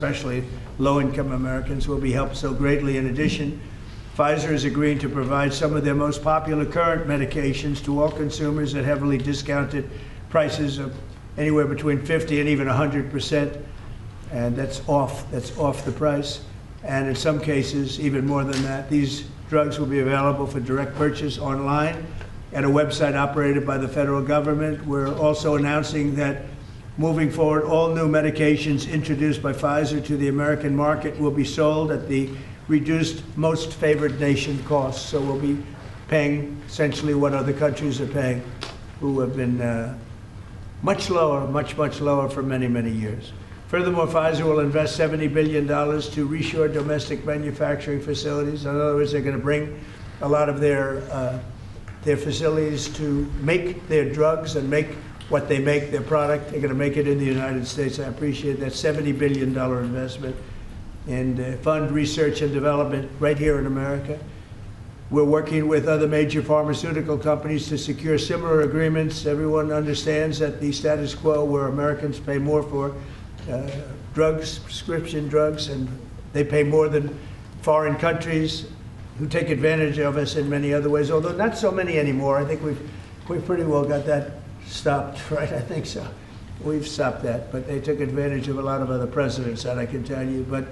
especially low-income Americans, will be helped so greatly. In addition, Pfizer is agreeing to provide some of their most popular current medications to all consumers at heavily discounted prices of anywhere between 50 and even 100%, and that's off the price. And in some cases, even more than that. These drugs will be available for direct purchase online at a website operated by the federal government. We're also announcing that moving forward, all new medications introduced by Pfizer to the American market will be sold at the reduced most favored nation cost. So we'll be paying essentially what other countries are paying, who have been much lower, much lower for many, many years. Furthermore, Pfizer will invest $70 billion to reshore domestic manufacturing facilities. In other words, they're going to bring a lot of their facilities to make their drugs and make what they make, their product. They're going to make it in the United States. I appreciate that $70 billion investment and fund research and development right here in America. We're working with other major pharmaceutical companies to secure similar agreements. Everyone understands that the status quo where Americans pay more for drugs, prescription drugs, and they pay more than foreign countries who take advantage of us in many other ways, although not so many anymore. I think we've pretty well got that stopped, right? I think so. We've stopped that, but they took advantage of a lot of other precedents, that I can tell you. But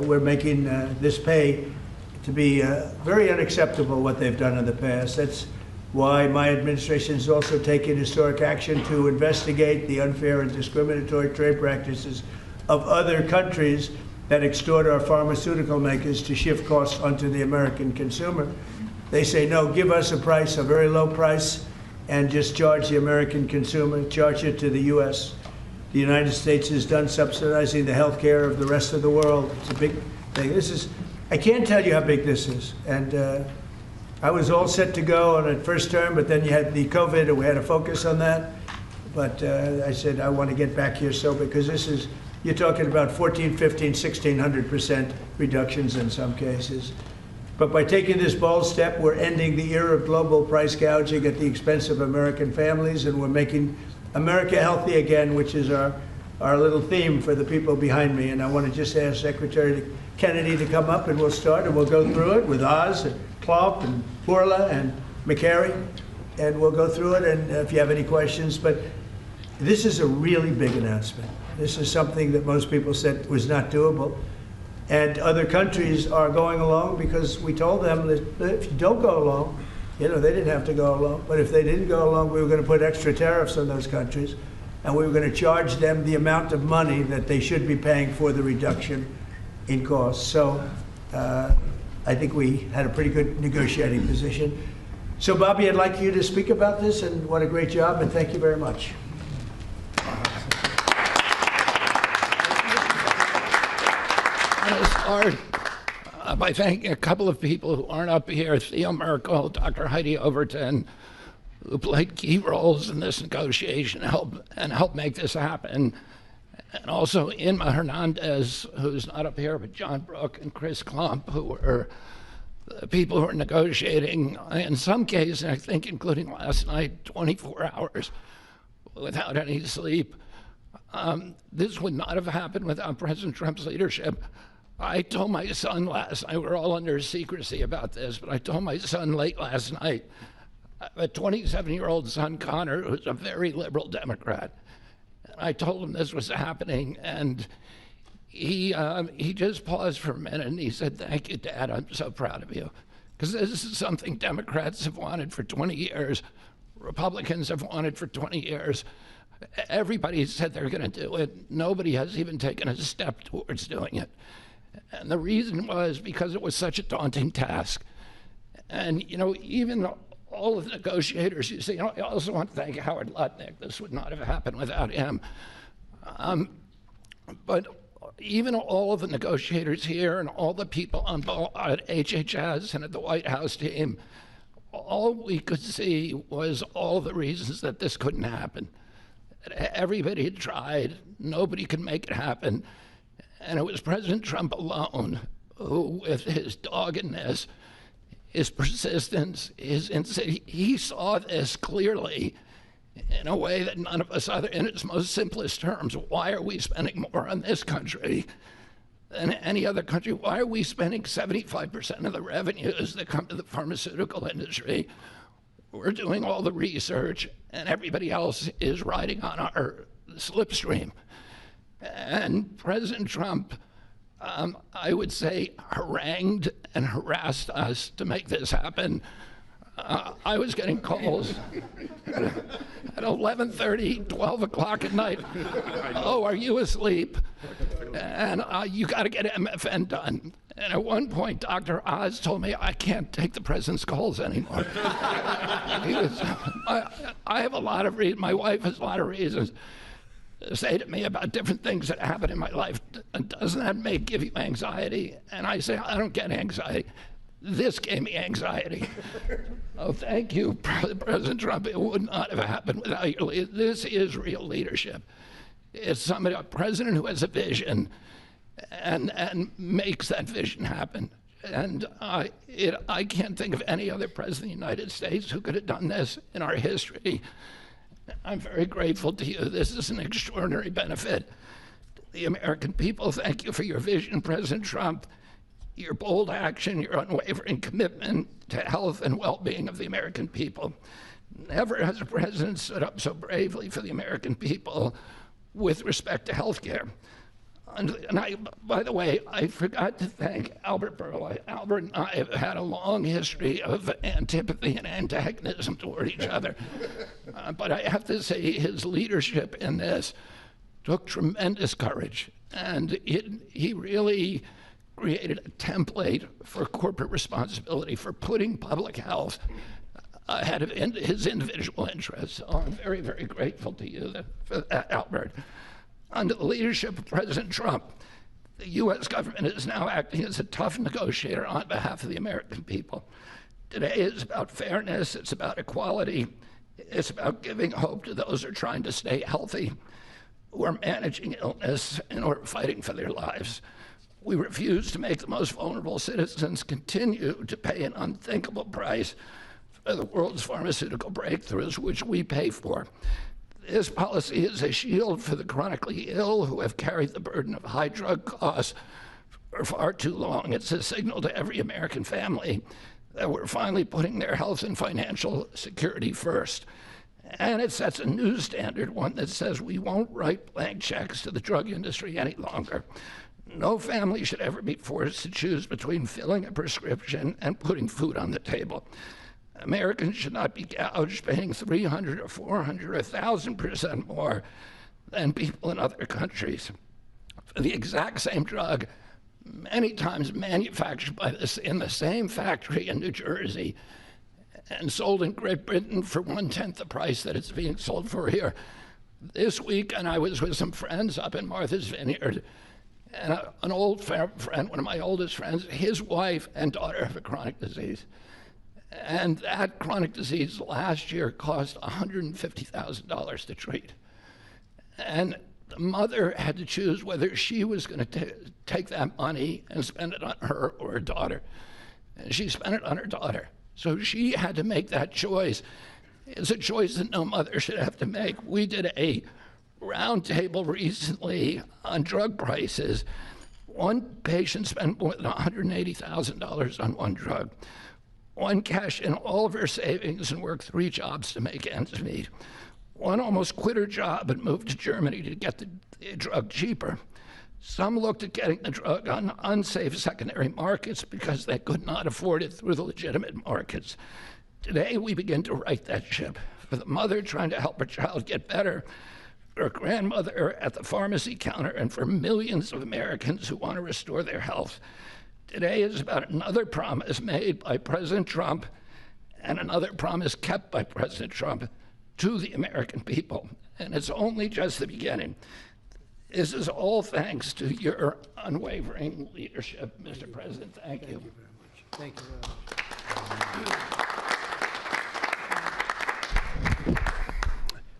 we're making this pay to be very unacceptable, what they've done in the past. That's why my administration is also taking historic action to investigate the unfair and discriminatory trade practices of other countries that extort our pharmaceutical makers to shift costs onto the American consumer. They say, no, give us a price, a very low price, and just charge the American consumer, charge it to the U.S. The United States is done subsidizing the health care of the rest of the world. It's a big thing. I can't tell you how big this is. And I was all set to go on a first term, but then you had the COVID, and we had to focus on that. But I said, I want to get back here, because you're talking about 14, 15, 1,600% reductions in some cases. But by taking this bold step, we're ending the era of global price gouging at the expense of American families, and we're making America healthy again, which is our little theme for the people behind me. And I want to just ask Secretary Kennedy to come up, and we'll start, and we'll go through it with Oz and Klopp and Bourla and McCary, and we'll go through it, and if you have any questions. But this is a really big announcement. This is something that most people said was not doable. And other countries are going along because we told them that if you don't go along, they didn't have to go along, but if they didn't go along, we were going to put extra tariffs on those countries, and we were going to charge them the amount of money that they should be paying for the reduction in costs. So I think we had a pretty good negotiating position. So Bobby, I'd like you to speak about this, and what a great job, and thank you very much. Start by thanking a couple of people who aren't up here, Theo Merkel, Dr. Heidi Overton, who played key roles in this negotiation and helped make this happen. And also Inma Hernandez, who's not up here, but John Brook and Chris Klump, who were the people who were negotiating, in some cases, I think including last night, 24 hours without any sleep. This would not have happened without President Trump's leadership. I told my son last night, we're all under secrecy about this, but I told my son late last night, a 27-year-old son, Connor, who's a very liberal Democrat, and I told him this was happening, and he just paused for a minute, and he said, thank you, Dad, I'm so proud of you. Because this is something Democrats have wanted for 20 years, Republicans have wanted for 20 years. Everybody said they're going to do it. Nobody has even taken a step towards doing it. And the reason was because it was such a daunting task. And, even all of the negotiators, you see, I also want to thank Howard Lutnick. This would not have happened without him. But even all of the negotiators here and all the people at HHS and at the White House team, all we could see was all the reasons that this couldn't happen. Everybody had tried. Nobody could make it happen. And it was President Trump alone who, with his doggedness, his persistence, he saw this clearly in a way that none of us other, in its most simplest terms. Why are we spending more on this country than any other country. Why are we spending 75% of the revenues that come to the pharmaceutical industry? We're doing all the research, and everybody else is riding on our slipstream. And President Trump, I would say, harangued and harassed us to make this happen. I was getting calls at 11:30, 12 o'clock at night. Oh, are you asleep? And you got to get MFN done. And at one point, Dr. Oz told me I can't take the president's calls anymore. I have a lot of reasons. My wife has a lot of reasons to say to me about different things that happen in my life. Doesn't that give you anxiety? And I say, I don't get anxiety. This gave me anxiety. Oh, thank you, President Trump. It would not have happened without your leadership. This is real leadership. It's a president who has a vision and makes that vision happen. And I can't think of any other president of the United States who could have done this in our history. I'm very grateful to you. This is an extraordinary benefit to the American people. Thank you for your vision, President Trump, your bold action, your unwavering commitment to health and well-being of the American people. Never has a president stood up so bravely for the American people with respect to health care. And by the way, I forgot to thank Albert Bourla. Albert and I have had a long history of antipathy and antagonism toward each other. But I have to say his leadership in this took tremendous courage. And he really created a template for corporate responsibility, for putting public health ahead of his individual interests. So I'm very, very grateful to you for that, Albert. Under the leadership of President Trump, the U.S. government is now acting as a tough negotiator on behalf of the American people. Today is about fairness, it's about equality, it's about giving hope to those who are trying to stay healthy, who are managing illness, and who are fighting for their lives. We refuse to make the most vulnerable citizens continue to pay an unthinkable price for the world's pharmaceutical breakthroughs, which we pay for. This policy is a shield for the chronically ill who have carried the burden of high drug costs for far too long. It's a signal to every American family that we're finally putting their health and financial security first. And it sets a new standard, one that says we won't write blank checks to the drug industry any longer. No family should ever be forced to choose between filling a prescription and putting food on the table. Americans should not be gouged paying 300 or 400 or 1,000% more than people in other countries for the exact same drug, many times manufactured in the same factory in New Jersey and sold in Great Britain for 1/10 the price that it's being sold for here. This week, and I was with some friends up in Martha's Vineyard, and an old friend, one of my oldest friends, his wife and daughter have a chronic disease. And that chronic disease last year cost $150,000 to treat. And the mother had to choose whether she was going to take that money and spend it on her or her daughter. And she spent it on her daughter. So she had to make that choice. It's a choice that no mother should have to make. We did a roundtable recently on drug prices. One patient spent more than $180,000 on one drug. One cashed in all of her savings and worked 3 jobs to make ends meet. One almost quit her job and moved to Germany to get the drug cheaper. Some looked at getting the drug on unsafe secondary markets because they could not afford it through the legitimate markets. Today, we begin to right that ship. For the mother trying to help her child get better, for a grandmother at the pharmacy counter, and for millions of Americans who want to restore their health. Today is about another promise made by President Trump and another promise kept by President Trump to the American people. And it's only just the beginning. This is all thanks to your unwavering leadership, Mr. President. Thank you. Thank you very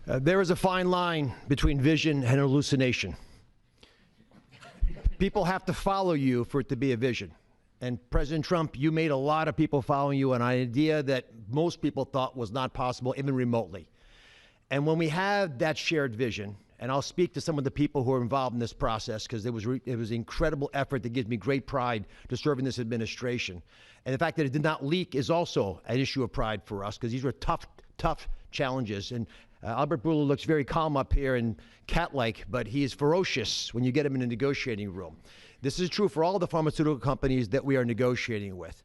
much. There is a fine line between vision and hallucination. People have to follow you for it to be a vision. And President Trump, you made a lot of people following you, an idea that most people thought was not possible, even remotely. And when we have that shared vision, And I'll speak to some of the people who are involved in this process because it was an incredible effort that gives me great pride to serve in this administration. And the fact that it did not leak is also an issue of pride for us because these were tough challenges. And Albert Bourla looks very calm up here and cat-like, but he is ferocious when you get him in a negotiating room. This is true for all the pharmaceutical companies that we are negotiating with.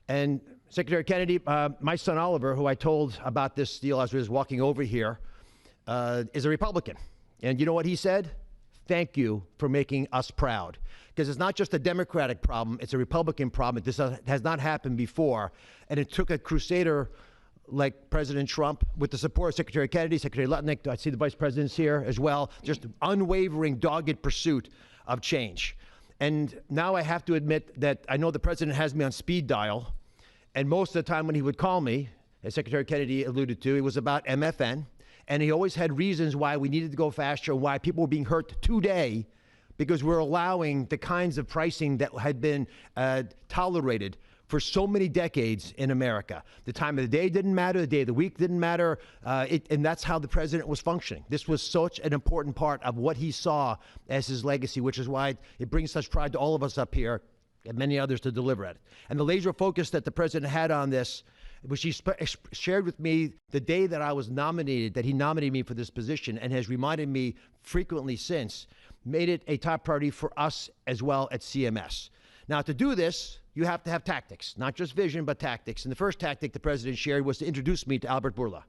And Secretary Kennedy, my son Oliver, who I told about this deal as we was walking over here, is a Republican. And you know what he said? Thank you for making us proud. Because it's not just a Democratic problem, it's a Republican problem. This has not happened before. And it took a crusader like President Trump, with the support of Secretary Kennedy, Secretary Lutnick, I see the vice presidents here as well, just unwavering, dogged pursuit of change. And now I have to admit that I know the president has me on speed dial. And most of the time when he would call me, as Secretary Kennedy alluded to, it was about MFN. And he always had reasons why we needed to go faster and why people were being hurt today because we're allowing the kinds of pricing that had been tolerated for so many decades in America. The time of the day didn't matter, the day of the week didn't matter, and that's how the president was functioning. This was such an important part of what he saw as his legacy, which is why it brings such pride to all of us up here and many others to deliver it. And the laser focus that the president had on this, which he shared with me the day that I was nominated, that he nominated me for this position and has reminded me frequently since, made it a top priority for us as well at CMS. Now, to do this, you have to have tactics, not just vision, but tactics. And the first tactic the president shared was to introduce me to Albert Bourla.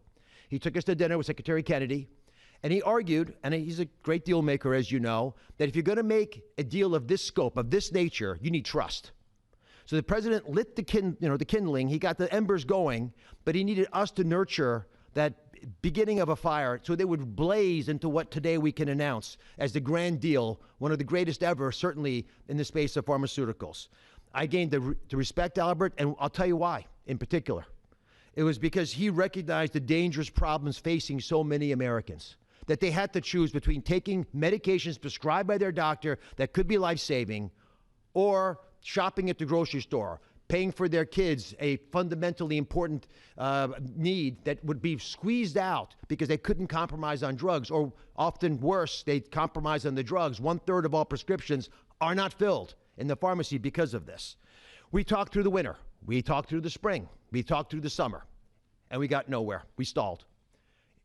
He took us to dinner with Secretary Kennedy, and he argued, and he's a great deal maker, as you know, that if you're going to make a deal of this scope, of this nature, you need trust. So the president lit the kindling, he got the embers going, but he needed us to nurture that beginning of a fire so they would blaze into what today we can announce as the grand deal, one of the greatest ever, certainly in the space of pharmaceuticals. I gained to respect Albert, and I'll tell you why in particular. It was because he recognized the dangerous problems facing so many Americans, that they had to choose between taking medications prescribed by their doctor that could be life-saving or shopping at the grocery store, paying for their kids a fundamentally important need that would be squeezed out because they couldn't compromise on drugs, or often worse, they compromise on the drugs. 1/3 of all prescriptions are not filled in the pharmacy because of this. We talked through the winter. We talked through the spring. We talked through the summer. And we got nowhere. We stalled.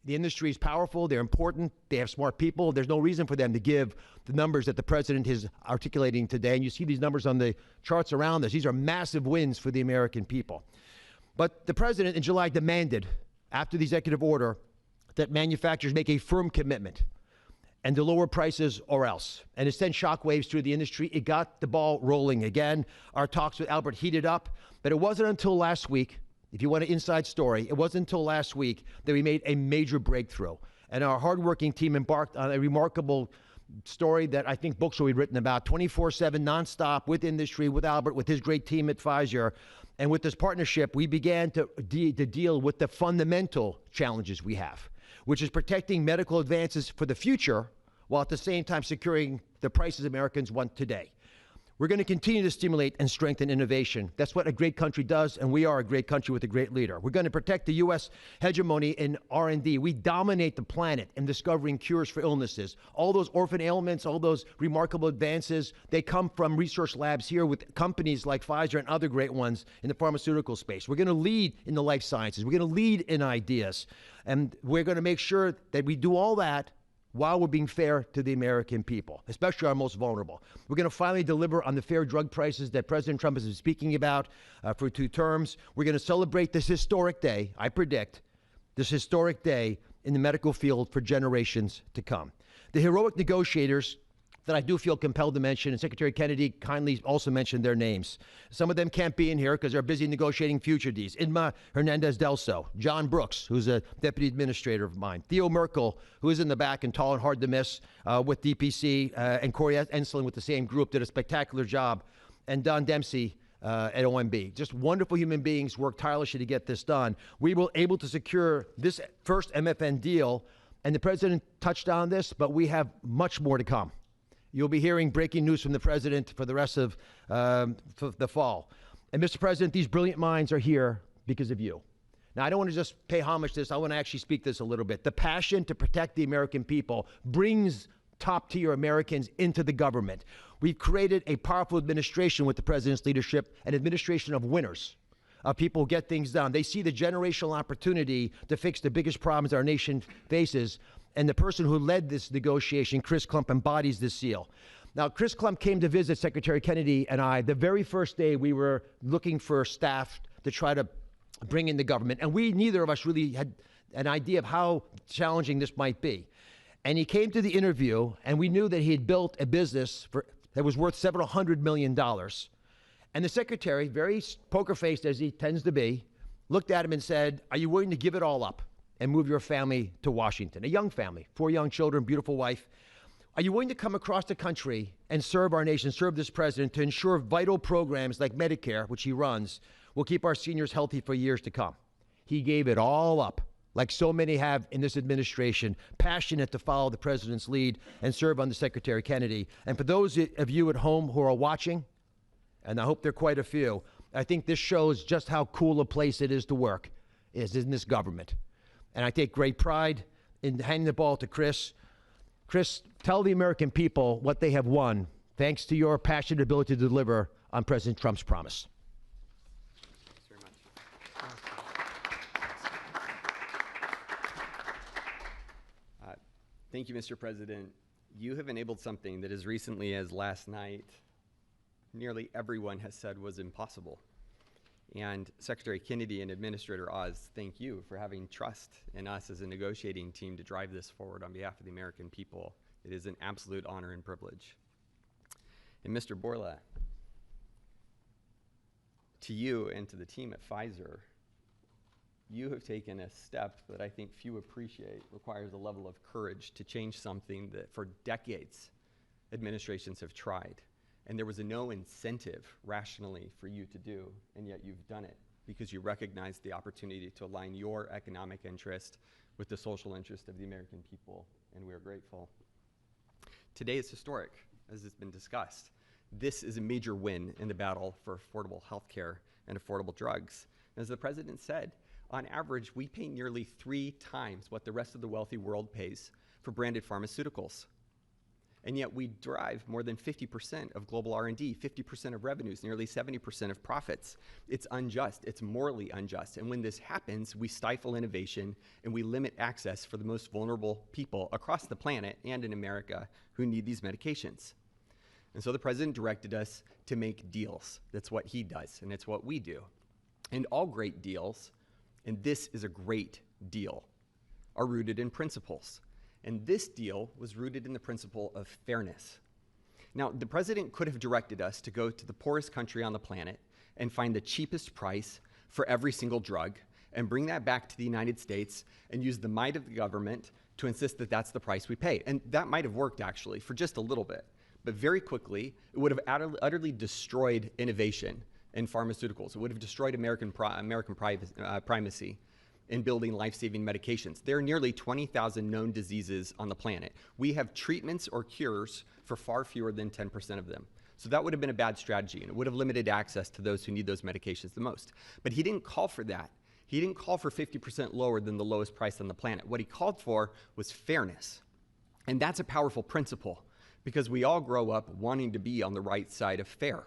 The industry is powerful. They're important. They have smart people. There's no reason for them to give the numbers that the president is articulating today. And you see these numbers on the charts around us. These are massive wins for the American people. But the president in July demanded, after the executive order, that manufacturers make a firm commitment and to lower prices or else. And it sent shockwaves through the industry. It got the ball rolling again. Our talks with Albert heated up, but it wasn't until last week, if you want an inside story, it wasn't until last week that we made a major breakthrough. And our hardworking team embarked on a remarkable story that I think books will be written about, 24/7 nonstop with industry, with Albert, with his great team at Pfizer. And with this partnership, we began to deal with the fundamental challenges we have, which is protecting medical advances for the future while at the same time securing the prices Americans want today. We're going to continue to stimulate and strengthen innovation. That's what a great country does, and we are a great country with a great leader. We're going to protect the U.S. hegemony in R&D. We dominate the planet in discovering cures for illnesses. All those orphan ailments, all those remarkable advances, they come from research labs here with companies like Pfizer and other great ones in the pharmaceutical space. We're going to lead in the life sciences. We're going to lead in ideas. And we're going to make sure that we do all that while we're being fair to the American people, especially our most vulnerable. We're going to finally deliver on the fair drug prices that President Trump has been speaking about for 2 terms. We're going to celebrate this historic day, I predict, this historic day in the medical field for generations to come. The heroic negotiators that I do feel compelled to mention, and Secretary Kennedy kindly also mentioned their names. Some of them can't be in here because they're busy negotiating future deals. Inma Hernandez-Delso, John Brooks, who's a deputy administrator of mine, Theo Merkel, who is in the back and tall and hard to miss with DPC, and Corey Enslin with the same group, did a spectacular job, and Don Dempsey at OMB. Just wonderful human beings, worked tirelessly to get this done. We were able to secure this first MFN deal, and the president touched on this, but we have much more to come. You'll be hearing breaking news from the president for the rest of the fall. And Mr. President, these brilliant minds are here because of you. Now, I don't want to just pay homage to this. I want to actually speak this a little bit. The passion to protect the American people brings top-tier Americans into the government. We've created a powerful administration with the president's leadership, an administration of winners, of people who get things done. They see the generational opportunity to fix the biggest problems our nation faces, and the person who led this negotiation, Chris Klump, embodies this seal. Now, Chris Klump came to visit Secretary Kennedy and I the very first day we were looking for staff to try to bring in the government, and neither of us really had an idea of how challenging this might be. And he came to the interview, and we knew that he had built a business that was worth several $100 million. And the secretary, very poker-faced as he tends to be, looked at him and said, "Are you willing to give it all up and move your family to Washington?" A young family, 4 young children, beautiful wife. "Are you willing to come across the country and serve our nation, serve this president, to ensure vital programs like Medicare, which he runs, will keep our seniors healthy for years to come?" He gave it all up, like so many have in this administration, passionate to follow the president's lead and serve under Secretary Kennedy. And for those of you at home who are watching, and I hope there are quite a few, I think this shows just how cool a place it is to work, is in this government. And I take great pride in handing the ball to Chris. Chris, tell the American people what they have won, thanks to your passionate ability to deliver on President Trump's promise. Thank you, Mr. President. You have enabled something that as recently as last night, nearly everyone has said was impossible. And Secretary Kennedy and Administrator Oz, thank you for having trust in us as a negotiating team to drive this forward on behalf of the American people. It is an absolute honor and privilege. And Mr. Bourla, to you and to the team at Pfizer, you have taken a step that I think few appreciate, requires a level of courage to change something that for decades administrations have tried. And there was no incentive rationally for you to do, and yet you've done it because you recognize the opportunity to align your economic interest with the social interest of the American people, and we are grateful. Today is historic, as has been discussed. This is a major win in the battle for affordable health care and affordable drugs. As the president said, on average, we pay nearly 3 times what the rest of the wealthy world pays for branded pharmaceuticals. And yet we drive more than 50% of global R&D, 50% of revenues, nearly 70% of profits. It's unjust, it's morally unjust. And when this happens, we stifle innovation and we limit access for the most vulnerable people across the planet and in America who need these medications. And so the president directed us to make deals. That's what he does, and it's what we do. And all great deals, and this is a great deal, are rooted in principles. And this deal was rooted in the principle of fairness. Now, the president could have directed us to go to the poorest country on the planet and find the cheapest price for every single drug and bring that back to the United States and use the might of the government to insist that that's the price we pay. And that might have worked, actually, for just a little bit. But very quickly, it would have utterly destroyed innovation in pharmaceuticals. It would have destroyed American primacy in building life-saving medications. There are nearly 20,000 known diseases on the planet. We have treatments or cures for far fewer than 10% of them. So that would have been a bad strategy, and it would have limited access to those who need those medications the most. But he didn't call for that. He didn't call for 50% lower than the lowest price on the planet. What he called for was fairness. And that's a powerful principle, because we all grow up wanting to be on the right side of fair.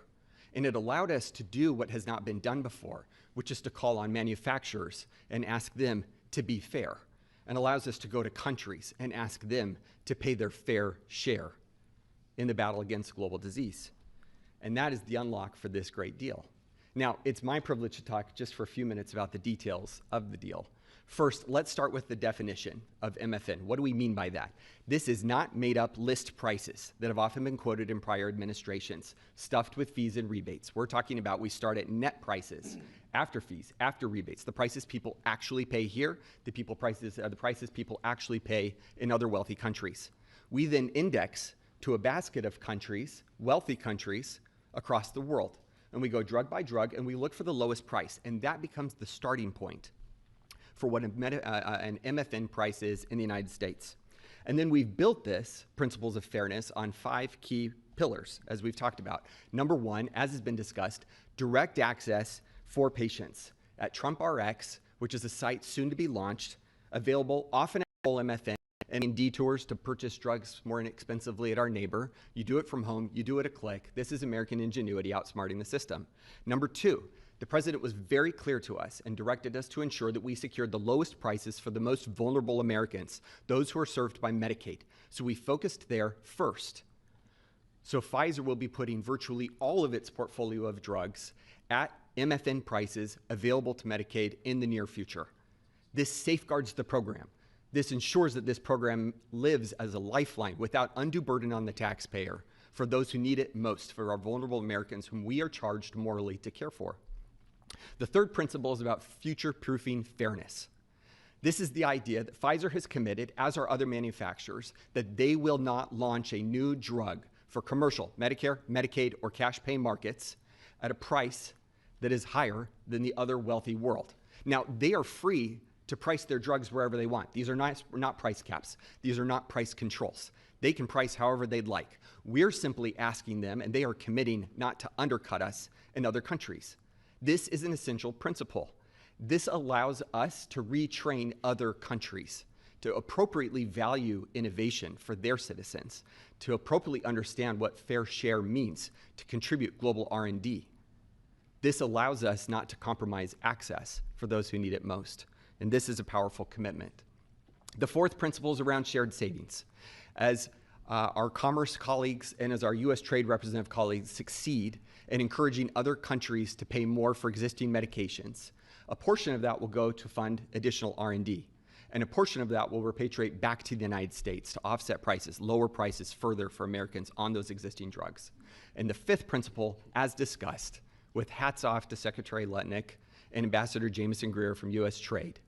And it allowed us to do what has not been done before, which is to call on manufacturers and ask them to be fair, and allows us to go to countries and ask them to pay their fair share in the battle against global disease. And that is the unlock for this great deal. Now, it's my privilege to talk just for a few minutes about the details of the deal. First, let's start with the definition of MFN. What do we mean by that? This is not made-up list prices that have often been quoted in prior administrations, stuffed with fees and rebates. We're talking about we start at net prices, after fees, after rebates, the prices people actually pay here, the prices people actually pay in other wealthy countries. We then index to a basket of countries, wealthy countries, across the world. And we go drug by drug, and we look for the lowest price, and that becomes the starting point for what an MFN price is in the United States. And then we've built this principles of fairness on 5 key pillars, as we've talked about. Number 1, as has been discussed, direct access for patients. At Trump RX, which is a site soon to be launched, available often at full MFN and in detours to purchase drugs more inexpensively at our neighbor. You do it from home, you do it a click. This is American ingenuity outsmarting the system. Number two, the president was very clear to us and directed us to ensure that we secured the lowest prices for the most vulnerable Americans, those who are served by Medicaid. So we focused there first. So Pfizer will be putting virtually all of its portfolio of drugs at MFN prices available to Medicaid in the near future. This safeguards the program. This ensures that this program lives as a lifeline without undue burden on the taxpayer for those who need it most, for our vulnerable Americans whom we are charged morally to care for. The third principle is about future-proofing fairness. This is the idea that Pfizer has committed, as are other manufacturers, that they will not launch a new drug for commercial, Medicare, Medicaid, or cash pay markets at a price that is higher than the other wealthy world. Now, they are free to price their drugs wherever they want. These are not price caps. These are not price controls. They can price however they'd like. We're simply asking them, and they are committing not to undercut us in other countries. This is an essential principle. This allows us to retrain other countries to appropriately value innovation for their citizens, to appropriately understand what fair share means, to contribute global R&D. This allows us not to compromise access for those who need it most. And this is a powerful commitment. The fourth principle is around shared savings. As our commerce colleagues and as our US trade representative colleagues succeed in encouraging other countries to pay more for existing medications, a portion of that will go to fund additional R&D. And a portion of that will repatriate back to the United States to offset prices, lower prices further for Americans on those existing drugs. And the fifth principle, as discussed, with hats off to Secretary Lutnick and Ambassador Jameson Greer from US Trade,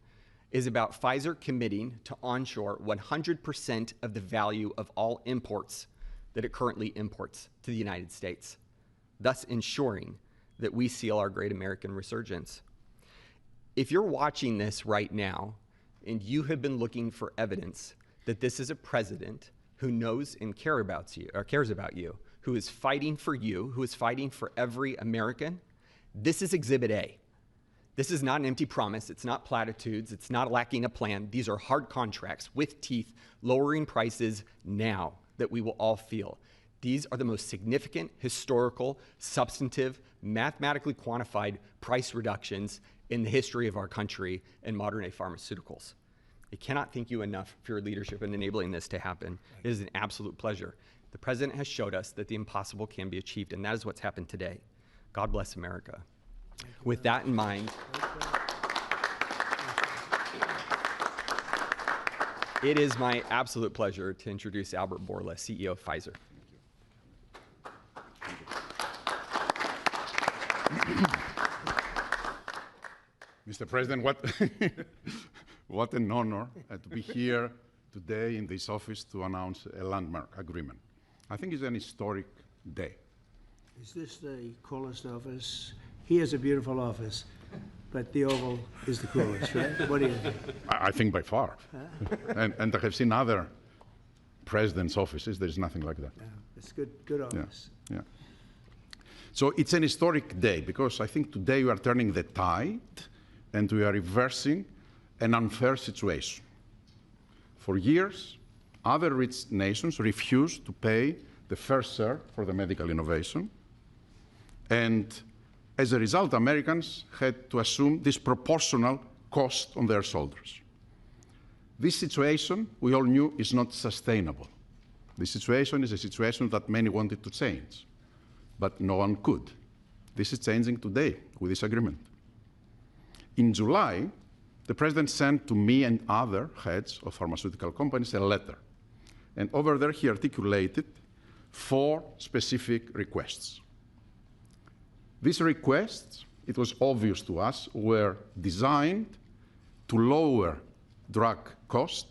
is about Pfizer committing to onshore 100% of the value of all imports that it currently imports to the United States, thus ensuring that we seal our great American resurgence. If you're watching this right now and you have been looking for evidence that this is a president who knows and cares about you, who is fighting for you, who is fighting for every American, this is Exhibit A. This is not an empty promise. It's not platitudes. It's not lacking a plan. These are hard contracts with teeth, lowering prices now that we will all feel. These are the most significant, historical, substantive, mathematically quantified price reductions in the history of our country and modern-day pharmaceuticals. I cannot thank you enough for your leadership in enabling this to happen. It is an absolute pleasure. The president has showed us that the impossible can be achieved, and that is what's happened today. God bless America. With that in mind, it is my absolute pleasure to introduce Albert Bourla, CEO of Pfizer. Mr. President, what an honor to be here today in this office to announce a landmark agreement. I think it's an historic day. Is this the coolest office? He has a beautiful office, but the Oval is the coolest, right? What do you think? I think by far. And I have seen other presidents' offices. There's nothing like that. Yeah, it's good office. Yeah. So it's an historic day because I think today we are turning the tide and we are reversing an unfair situation. For years, other rich nations refused to pay the fair share for the medical innovation. And as a result, Americans had to assume disproportional cost on their shoulders. This situation, we all knew, is not sustainable. This situation is a situation that many wanted to change, but no one could. This is changing today with this agreement. In July, the president sent to me and other heads of pharmaceutical companies a letter. And over there, he articulated 4 specific requests. These requests, it was obvious to us, were designed to lower drug cost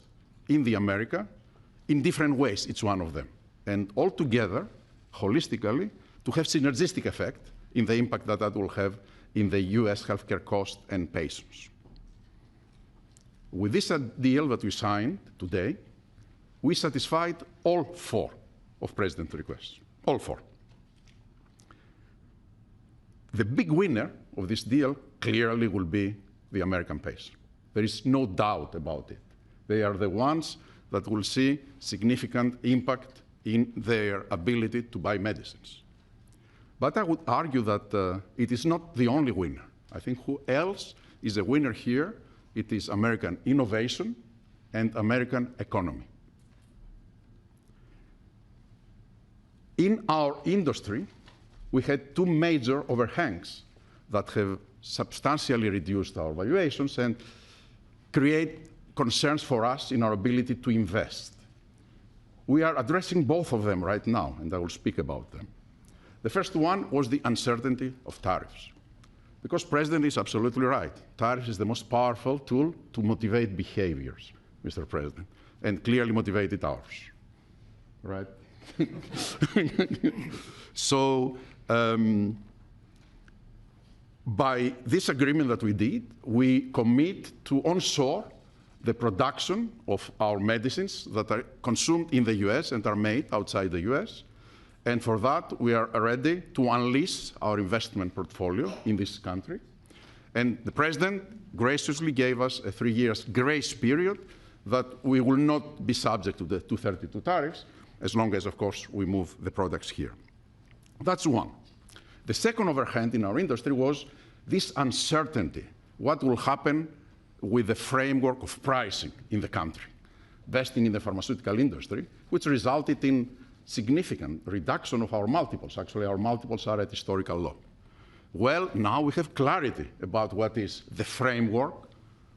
in the America in different ways, each one of them. And altogether, holistically, to have synergistic effect in the impact that that will have in the US healthcare cost and patients. With this deal that we signed today, we satisfied all 4 of President's requests, all 4. The big winner of this deal clearly will be the American patient. There is no doubt about it. They are the ones that will see significant impact in their ability to buy medicines. But I would argue that it is not the only winner. I think who else is a winner here? It is American innovation and American economy. In our industry, we had two major overhangs that have substantially reduced our valuations and create concerns for us in our ability to invest. We are addressing both of them right now, and I will speak about them. The first one was the uncertainty of tariffs. Because President is absolutely right. Tariffs is the most powerful tool to motivate behaviors, Mr. President, and clearly motivated ours, right? So, by this agreement that we did, we commit to onshore the production of our medicines that are consumed in the US and are made outside the US. And for that, we are ready to unleash our investment portfolio in this country. And the President graciously gave us a 3 years grace period that we will not be subject to the 232 tariffs, as long as, of course, we move the products here. That's one. The second overhang in our industry was this uncertainty. What will happen with the framework of pricing in the country, vesting in the pharmaceutical industry, which resulted in significant reduction of our multiples. Actually, our multiples are at historical low. Well, now we have clarity about what is the framework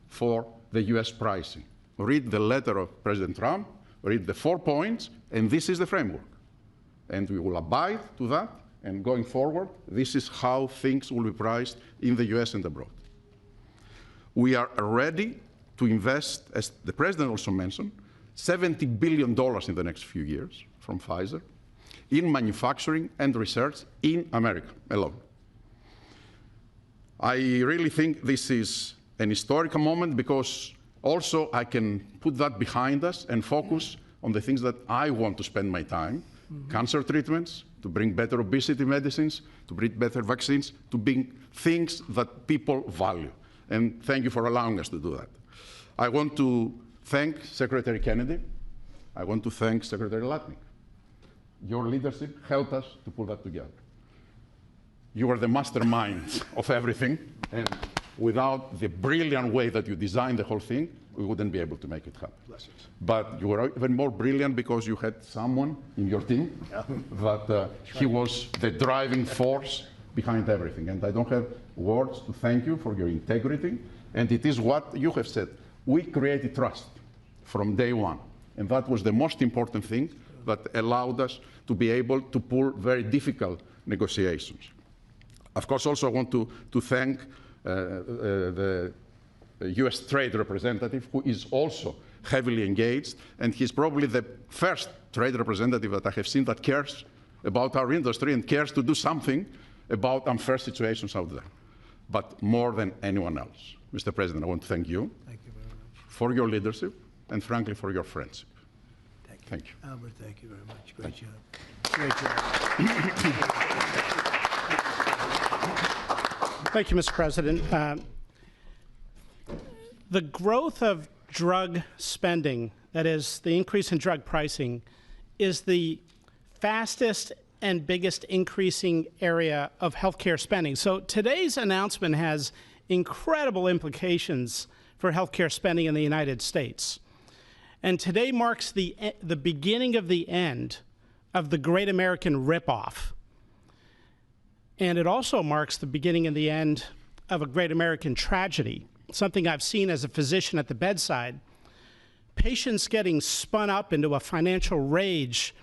for the US pricing. Read the letter of President Trump, read the 4 points, and this is the framework. And we will abide to that, and going forward, this is how things will be priced in the US and abroad. We are ready to invest, as the President also mentioned, $70 billion in the next few years from Pfizer in manufacturing and research in America alone. I really think this is an historical moment because also I can put that behind us and focus on the things that I want to spend my time, cancer treatments, to bring better obesity medicines, to bring better vaccines, to bring things that people value. And thank you for allowing us to do that. I want to thank Secretary Kennedy. I want to thank Secretary Latnik. Your leadership helped us to pull that together. You are the mastermind of everything, and without the brilliant way that you designed the whole thing, we wouldn't be able to make it happen. Blessings. But you were even more brilliant because you had someone in your team that he was the driving force behind everything. And I don't have words to thank you for your integrity. And it is what you have said. We created trust from day one. And that was the most important thing that allowed us to be able to pull very difficult negotiations. Of course, also I want to thank the US trade representative, who is also heavily engaged. And he's probably the first trade representative that I have seen that cares about our industry and cares to do something about unfair situations out there, but more than anyone else. Mr. President, I want to thank you, very much. For your leadership and, frankly, for your friendship. Thank you. Thank you. Albert, thank you very much. Great job. Great job. Thank you, Mr. President. The growth of drug spending, that is, the increase in drug pricing, is the fastest and biggest increasing area of healthcare spending. So today's announcement has incredible implications for healthcare spending in the United States. And today marks the beginning of the end of the great American ripoff. And it also marks the beginning and the end of a great American tragedy, something I've seen as a physician at the bedside. Patients getting spun up into a financial rage,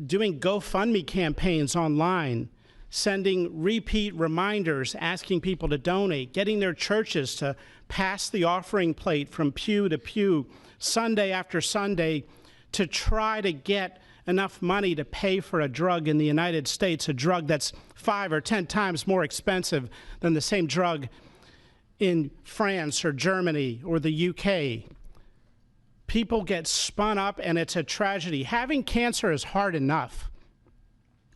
doing GoFundMe campaigns online, sending repeat reminders, asking people to donate, getting their churches to pass the offering plate from pew to pew, Sunday after Sunday, to try to get enough money to pay for a drug in the United States, a drug that's 5 or 10 times more expensive than the same drug in France or Germany or the UK. People get spun up, and it's a tragedy. Having cancer is hard enough.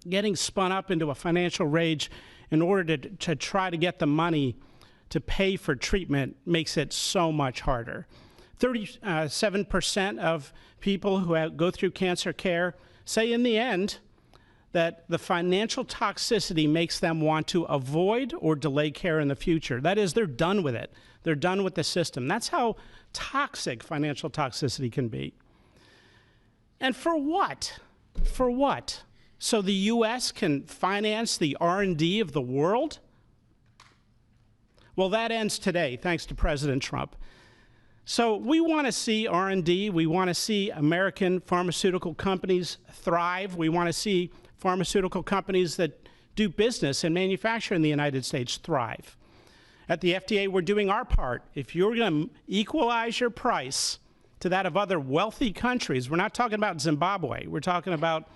Getting spun up into a financial rage in order to try to get the money to pay for treatment makes it so much harder. 37% of people who go through cancer care say in the end that the financial toxicity makes them want to avoid or delay care in the future. That is, they're done with it. They're done with the system. That's how toxic financial toxicity can be. And for what? For what? So the U.S. can finance the R&D of the world? Well, that ends today, thanks to President Trump. So we want to see R&D. We want to see American pharmaceutical companies thrive. We want to see pharmaceutical companies that do business and manufacture in the United States thrive. At the FDA, we're doing our part. If you're going to equalize your price to that of other wealthy countries, we're not talking about Zimbabwe. We're talking about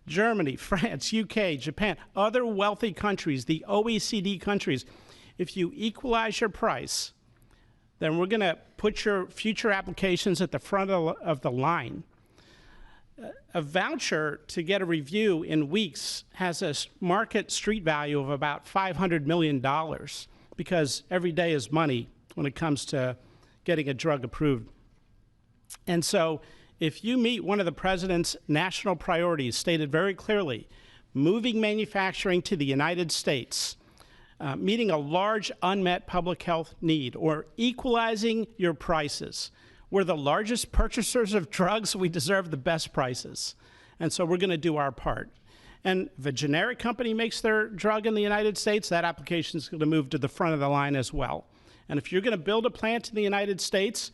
Germany, France, UK, Japan, other wealthy countries, the OECD countries. If you equalize your price, then we're going to put your future applications at the front of the line. A voucher to get a review in weeks has a market street value of about $500 million because every day is money when it comes to getting a drug approved. And so if you meet one of the president's national priorities stated very clearly, moving manufacturing to the United States, meeting a large unmet public health need, or equalizing your prices. We're the largest purchasers of drugs. We deserve the best prices. And so we're going to do our part. And if a generic company makes their drug in the United States, that application is going to move to the front of the line as well. And if you're going to build a plant in the United States,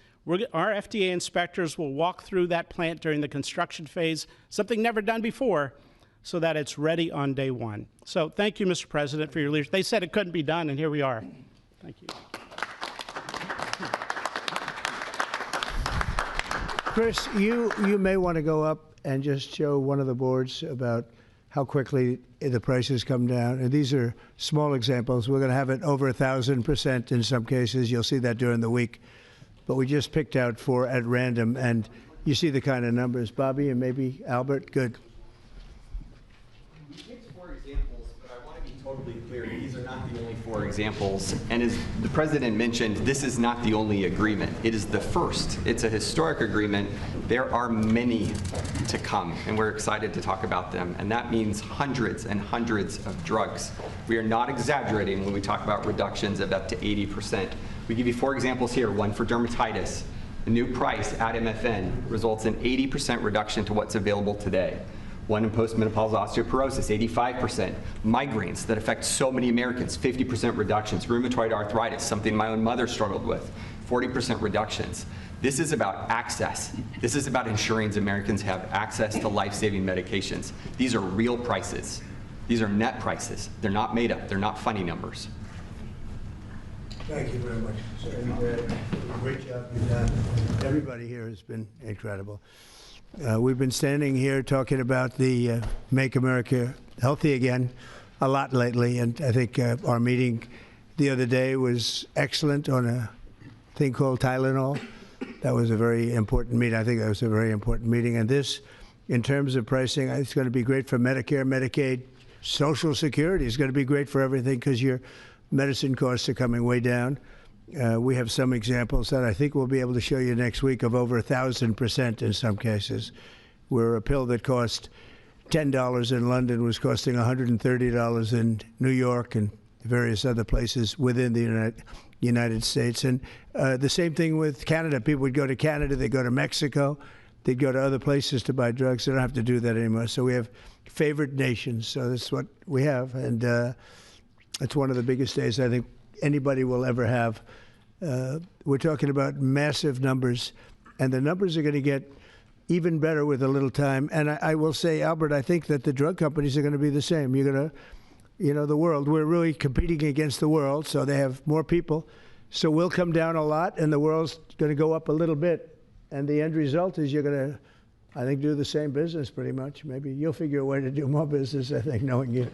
our FDA inspectors will walk through that plant during the construction phase, something never done before, so that it's ready on day one. So thank you, Mr. President, for your leadership. They said it couldn't be done, and here we are. Thank you. Chris, you may want to go up and just show one of the boards about how quickly the prices come down. And these are small examples. We're going to have it over 1,000% in some cases. You'll see that during the week. But we just picked out 4 at random, and you see the kind of numbers. Bobby and maybe Albert, good. We picked 4 examples, but I want to be totally clear. These are not the only 4 examples. And as the president mentioned, this is not the only agreement. It is the first. It's a historic agreement. There are many to come, and we're excited to talk about them. And that means hundreds and hundreds of drugs. We are not exaggerating when we talk about reductions of up to 80%. We give you 4 examples here. One for dermatitis. The new price at MFN results in 80% reduction to what's available today. One in postmenopausal osteoporosis, 85%. Migraines that affect so many Americans, 50% reductions. Rheumatoid arthritis, something my own mother struggled with, 40% reductions. This is about access. This is about ensuring Americans have access to life-saving medications. These are real prices. These are net prices. They're not made up. They're not funny numbers. Thank you very much. Great job you've done. Everybody here has been incredible. We've been standing here talking about the Make America Healthy Again a lot lately, and I think our meeting the other day was excellent on a thing called Tylenol. That was a very important meeting. I think that was a very important meeting. And this, in terms of pricing, it's going to be great for Medicare, Medicaid, Social Security. It's going to be great for everything because your medicine costs are coming way down. We have some examples that I think we'll be able to show you next week of over 1,000% in some cases, where a pill that cost $10 in London was costing $130 in New York and various other places within the United States. And the same thing with Canada. People would go to Canada, they'd go to Mexico, they'd go to other places to buy drugs. They don't have to do that anymore. So we have favored nations. So that's what we have. And it's one of the biggest days I think anybody will ever have. We're talking about massive numbers, and the numbers are going to get even better with a little time. And I will say, Albert, I think that the drug companies are going to be the same. You're going to, you know, the world, we're really competing against the world, so they have more people. So we'll come down a lot, and the world's going to go up a little bit. And the end result is you're going to, I think, do the same business pretty much. Maybe you'll figure a way to do more business, I think, knowing you.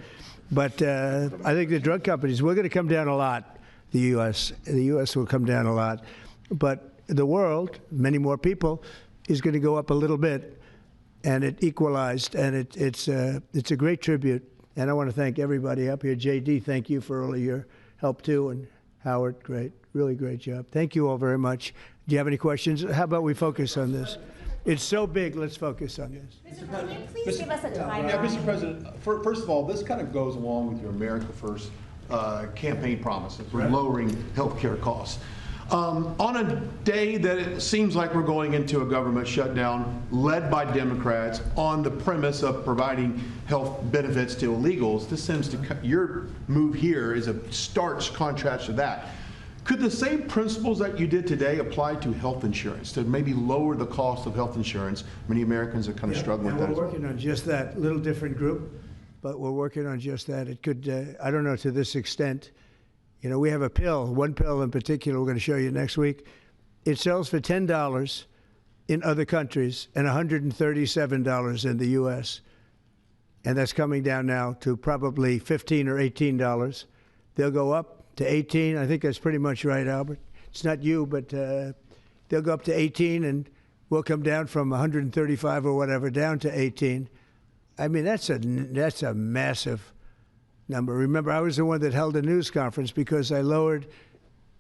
But I think the drug companies, we're going to come down a lot, the U.S. The U.S. will come down a lot. But the world, many more people, is going to go up a little bit. And it equalized, and it's a great tribute. And I want to thank everybody up here. J.D., thank you for all of your help, too, and Howard, great, really great job. Thank you all very much. Do you have any questions? How about we focus on this? It's so big, let's focus on this. Mr. President, please give us a timeline. Yeah, Mr. President, first of all, this kind of goes along with your America First campaign promises with lowering health care costs. On a day that it seems like we're going into a government shutdown led by Democrats on the premise of providing health benefits to illegals, this seems to, your move here is a stark contrast to that. Could the same principles that you did today apply to health insurance, to maybe lower the cost of health insurance? Many Americans are kind of struggling with that. We're working on just that, little different group, but we're working on just that. It could, I don't know to this extent. You know, we have a pill, one pill in particular we're going to show you next week. It sells for $10 in other countries and $137 in the U.S. And that's coming down now to probably $15 or $18. They'll go up to 18. I think that's pretty much right, Albert. It's not you, but they'll go up to 18 and we'll come down from 135 or whatever down to 18. I mean, that's a massive number. Remember, I was the one that held a news conference because I lowered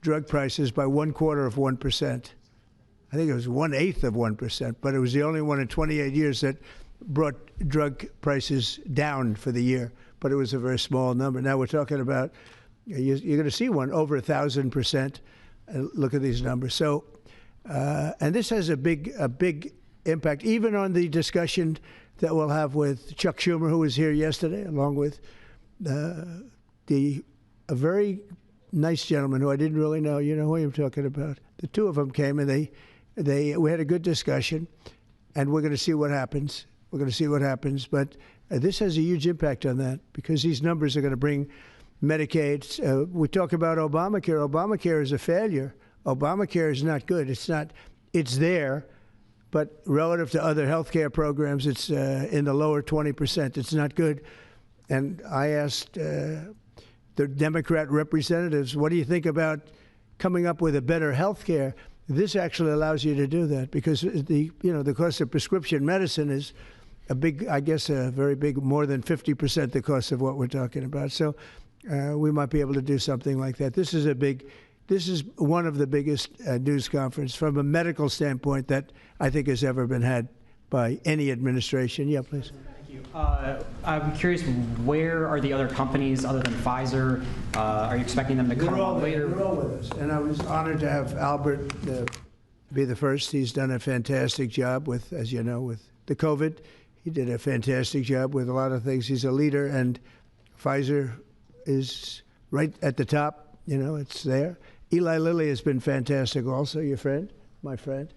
drug prices by 1/4%. I think it was 1/8 of 1%, but it was the only one in 28 years that brought drug prices down for the year. But it was a very small number. Now we're talking about, you're going to see one over 1,000%. Look at these numbers. So, and this has a big impact, even on the discussion that we'll have with Chuck Schumer, who was here yesterday, along with a very nice gentleman who I didn't really know. You know who I'm talking about. The two of them came and we had a good discussion, and we're going to see what happens. We're going to see what happens, but this has a huge impact on that because these numbers are going to bring Medicaid. We talk about Obamacare. Obamacare is a failure. Obamacare is not good. It's not. It's there, but relative to other health care programs, it's in the lower 20%. It's not good. And I asked the Democrat representatives, what do you think about coming up with a better health care? This actually allows you to do that because the cost of prescription medicine is a big, I guess, a very big, more than 50% the cost of what we're talking about. So we might be able to do something like that. This is one of the biggest news conferences from a medical standpoint that I think has ever been had by any administration. Yeah, please. I'm curious, where are the other companies other than Pfizer? Are you expecting them to come on later? They're all with us. And I was honored to have Albert be the first. He's done a fantastic job with, as you know, with the COVID. He did a fantastic job with a lot of things. He's a leader, and Pfizer is right at the top. You know, it's there. Eli Lilly has been fantastic also, your friend, my friend.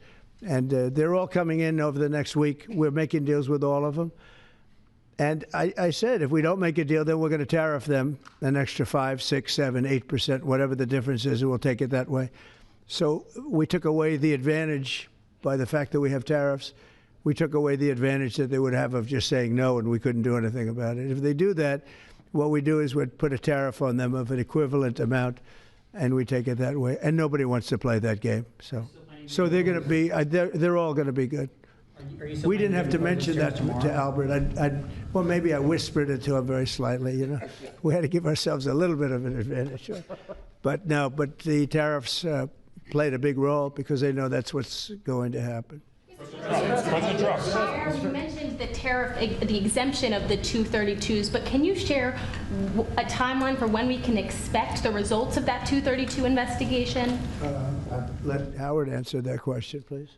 And they're all coming in over the next week. We're making deals with all of them. And I said, if we don't make a deal, then we're going to tariff them an extra 5, 6, 7, 8%, whatever the difference is, and we'll take it that way. So we took away the advantage by the fact that we have tariffs. We took away the advantage that they would have of just saying no, and we couldn't do anything about it. If they do that, what we do is we'd put a tariff on them of an equivalent amount, and we take it that way. And nobody wants to play that game. So they're going to be, they're all going to be good. We didn't have to mention that to Albert. Well, maybe I whispered it to him very slightly, you know. We had to give ourselves a little bit of an advantage. But no, but the tariffs played a big role because they know that's what's going to happen. President Trump. You mentioned the tariff, the exemption of the 232s, but can you share a timeline for when we can expect the results of that 232 investigation? Let Howard answer that question, please.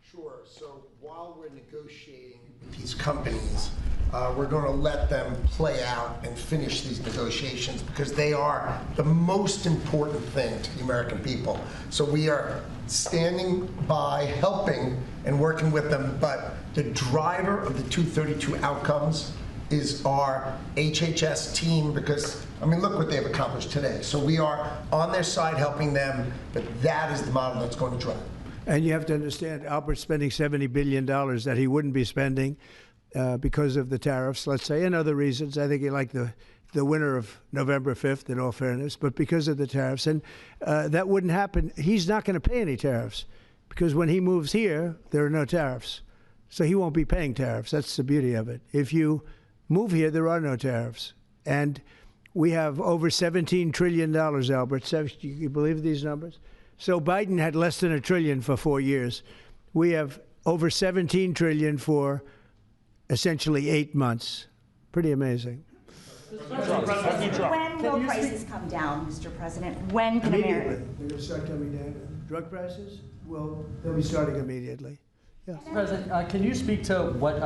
Sure. So while we're negotiating with these companies, we're going to let them play out and finish these negotiations because they are the most important thing to the American people. So we are standing by, helping and working with them, but the driver of the 232 outcomes is our HHS team because, I mean, look what they've accomplished today. So we are on their side helping them, but that is the model that's going to drive. And you have to understand, Albert's spending $70 billion that he wouldn't be spending because of the tariffs, let's say, and other reasons. I think he liked the winner of November 5th, in all fairness, but because of the tariffs. And that wouldn't happen. He's not going to pay any tariffs because when he moves here, there are no tariffs. So he won't be paying tariffs. That's the beauty of it. If you move here, there are no tariffs. And We have over $17 trillion, Albert. You believe these numbers? So Biden had less than $1 trillion for 4 years. We have over $17 trillion for essentially 8 months. Pretty amazing. When will prices come down, Mr. President? When can America? Immediately. They're going to start coming down. Drug prices? Well, they'll be starting immediately. Yeah. President, can you speak to what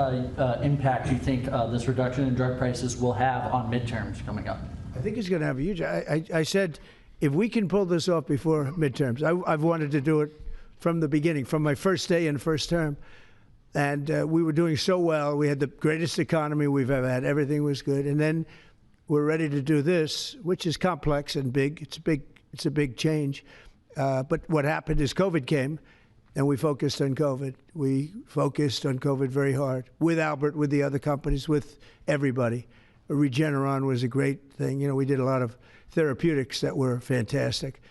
impact you think this reduction in drug prices will have on midterms coming up? I think it's going to have a huge. I said, if we can pull this off before midterms, I've wanted to do it from the beginning, from my first day in first term. And we were doing so well. We had the greatest economy we've ever had. Everything was good. And then we're ready to do this, which is complex and big. It's a big change. But what happened is COVID came, and we focused on COVID. We focused on COVID very hard with Albert, with the other companies, with everybody. Regeneron was a great thing. You know, we did a lot of therapeutics that were fantastic.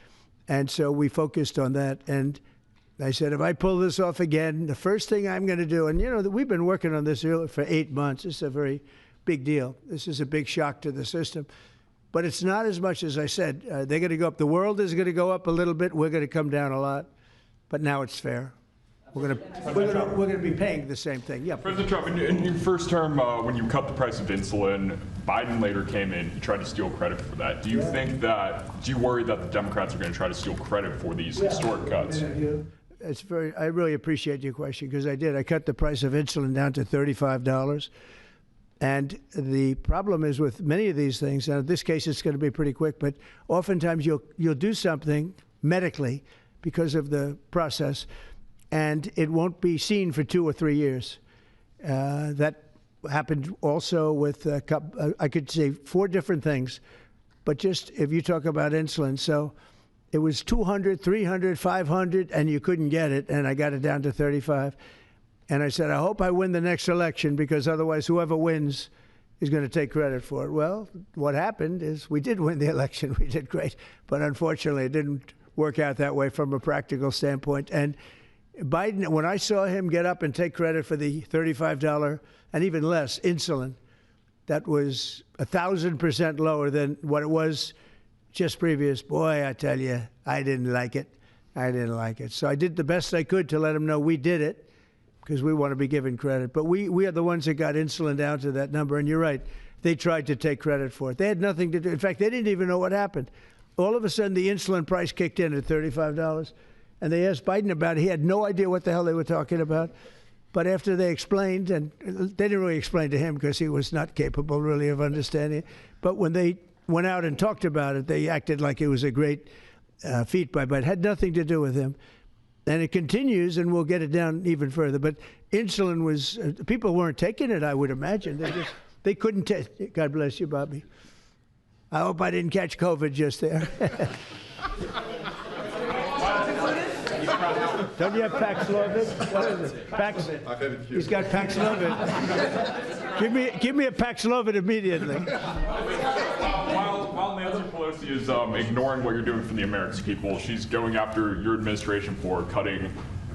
And so we focused on that. And I said, if I pull this off again, the first thing I'm going to do, and you know, we've been working on this for 8 months. It's a very big deal. This is a big shock to the system. But it's not as much as I said. They're going to go up. The world is going to go up a little bit. We're going to come down a lot. But now it's fair. We're going to be paying the same thing. Yeah. President Trump, in your first term, when you cut the price of insulin, Biden later came in. He tried to steal credit for that. Do you worry that the Democrats are going to try to steal credit for these historic cuts? I really appreciate your question, because I did. I cut the price of insulin down to $35. And the problem is with many of these things, and in this case it's going to be pretty quick, but oftentimes you'll do something medically because of the process, and it won't be seen for 2 or 3 years. That happened also with, I could say 4 different things, but just if you talk about insulin, so it was 200, 300, 500, and you couldn't get it, and I got it down to 35. And I said, I hope I win the next election, because otherwise whoever wins is going to take credit for it. Well, what happened is we did win the election. We did great. But unfortunately, it didn't work out that way from a practical standpoint. And Biden, when I saw him get up and take credit for the $35 and even less insulin, that was 1,000% lower than what it was just previous. Boy, I tell you, I didn't like it. I didn't like it. So I did the best I could to let him know we did it, because we want to be given credit. But we are the ones that got insulin down to that number. And you're right, they tried to take credit for it. They had nothing to do. In fact, they didn't even know what happened. All of a sudden, the insulin price kicked in at $35. And they asked Biden about it. He had no idea what the hell they were talking about. But after they explained, and they didn't really explain to him because he was not capable really of understanding it. But when they went out and talked about it, they acted like it was a great feat by Biden. It had nothing to do with him. And it continues, and we'll get it down even further. But insulin was, people weren't taking it, I would imagine. They couldn't take it. God bless you, Bobby. I hope I didn't catch COVID just there. Don't you have Paxlovid? What is it? He's got Paxlovid. Give me a Paxlovid immediately. While Nancy Pelosi is ignoring what you're doing for the American people, she's going after your administration for cutting